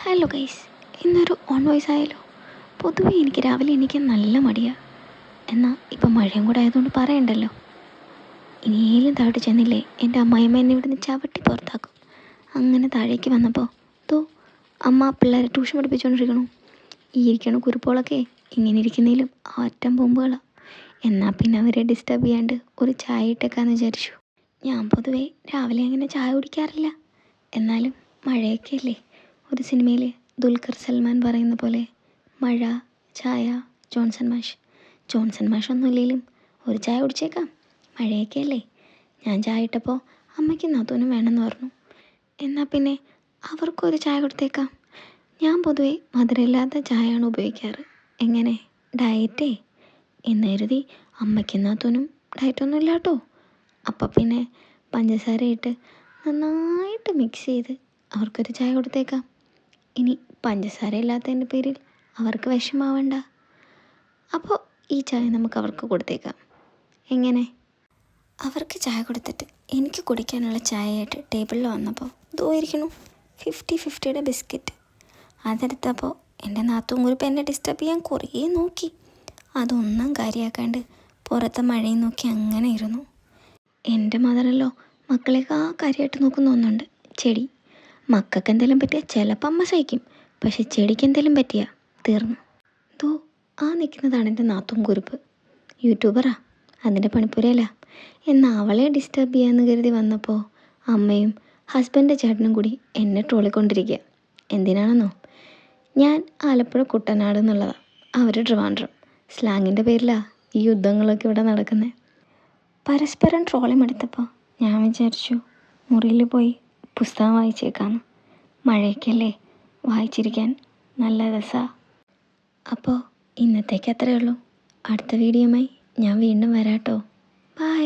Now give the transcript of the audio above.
Hello guys, ഇന്നൊരു on voice ആയാലോ. പൊതുവേ എനിക്ക് രാവിലെ എണീക്കാൻ നല്ല മടിയാണ്. എന്നാൽ ഇപ്പം മഴയും കൂടെ ആയതുകൊണ്ട് പറയണ്ടല്ലോ. ഇനിയേലും താഴോട്ട് ചെന്നില്ലേ എൻ്റെ അമ്മായിമ്മ എന്നെ ഇവിടുന്ന് ചവിട്ടി പുറത്താക്കും. അങ്ങനെ താഴേക്ക് വന്നപ്പോൾ അമ്മ പിള്ളേരെ ട്യൂഷൻ പഠിപ്പിച്ചുകൊണ്ടിരിക്കണു. ഈ ഇരിക്കണ കുരുപ്പോളൊക്കെ ഇങ്ങനെ ഇരിക്കുന്നതിലും ആറ്റം ബോംബുകളാണ്. എന്നാൽ പിന്നെ അവരെ ഡിസ്റ്റർബ് ചെയ്യാണ്ട് ഒരു ചായ ഇട്ടേക്കാന്ന് വിചാരിച്ചു. ഞാൻ പൊതുവേ രാവിലെ അങ്ങനെ ചായ കുടിക്കാറില്ല. എന്നാലും മഴയൊക്കെ അല്ലേ. ഒരു സിനിമയിൽ ദുൽഖർ സൽമാൻ പറയുന്ന പോലെ മഴ, ചായ, ജോൺസൺ മാഷ് ഒന്നും ഇല്ലെങ്കിലും ഒരു ചായ കുടിച്ചേക്കാം, മഴയൊക്കെ അല്ലേ. ഞാൻ ചായ ഇട്ടപ്പോൾ അമ്മയ്ക്കും നാത്തൂനും വേണമെന്ന് പറഞ്ഞു. എന്നാൽ പിന്നെ അവർക്കൊരു ചായ കൊടുത്തേക്കാം. ഞാൻ പൊതുവേ മധുരമില്ലാത്ത ചായയാണ് ഉപയോഗിക്കാറ്. എങ്ങനെ, ഡയറ്റേ എന്ന് കരുതി അമ്മയ്ക്കും നാത്തൂനും ഡയറ്റൊന്നും ഇല്ല കേട്ടോ. അപ്പം പിന്നെ പഞ്ചസാര ഇട്ട് നന്നായിട്ട് മിക്സ് ചെയ്ത് അവർക്കൊരു ചായ കൊടുത്തേക്കാം. ഇനി പഞ്ചസാര ഇല്ലാത്തതിൻ്റെ പേരിൽ അവർക്ക് വിഷമാവണ്ട. അപ്പോൾ ഈ ചായ നമുക്ക് അവർക്ക് കൊടുത്തേക്കാം. എങ്ങനെ? അവർക്ക് ചായ കൊടുത്തിട്ട് എനിക്ക് കുടിക്കാനുള്ള ചായയായിട്ട് ടേബിളിൽ വന്നപ്പോൾ ഇരിക്കണു 50-50 ബിസ്ക്കറ്റ്. അതെടുത്തപ്പോൾ എൻ്റെ നാത്തൂൻ കുറിപ്പ് എന്നെ ഡിസ്റ്റർബ് ചെയ്യാൻ കുറേ നോക്കി. അതൊന്നും കാര്യമാക്കാണ്ട് പുറത്തെ മഴയും നോക്കി അങ്ങനെ ഇരുന്നു. എൻ്റെ മദറല്ലോ മക്കളെയൊക്കെ കാര്യമായിട്ട് നോക്കുന്ന ഒന്നുണ്ട്, ചെടി. മക്കൾക്ക് എന്തെങ്കിലും പറ്റിയാൽ ചിലപ്പോൾ അമ്മ സഹിക്കും, പക്ഷെ ചെടിക്ക് എന്തെങ്കിലും പറ്റിയാൽ തീർന്നു. നിൽക്കുന്നതാണ് എൻ്റെ നാത്തൂൻ കുരുപ്പ്. യൂട്യൂബറാ, അതിൻ്റെ പണിപ്പുരയില്ല. എന്നാൽ അവളെ ഡിസ്റ്റർബ് ചെയ്യാമെന്ന് കരുതി വന്നപ്പോൾ അമ്മയും ഹസ്ബൻഡ് ചേട്ടനും കൂടി എന്നെ ട്രോളിക്കൊണ്ടിരിക്കുക. എന്തിനാണെന്നോ, ഞാൻ ആലപ്പുഴ കുട്ടനാട് എന്നുള്ളതാണ്, അവർ ട്രിവാൻഡ്രം. സ്ലാങ്ങിൻ്റെ പേരിലാണ് ഈ യുദ്ധങ്ങളൊക്കെ ഇവിടെ നടക്കുന്നത്. പരസ്പരം ട്രോളിങ് എടുത്തപ്പോൾ ഞാൻ വിചാരിച്ചു മുറിയിൽ പോയി പുസ്തകം വായിച്ചേക്കാമെന്ന്. മഴയൊക്കെയല്ലേ, വായിച്ചിരിക്കാൻ നല്ല രസമാണ്. അപ്പോൾ ഇന്നത്തേക്ക് അത്രയേ ഉള്ളൂ. അടുത്ത വീഡിയോയുമായി ഞാൻ വീണ്ടും വരാട്ടോ. ബൈ.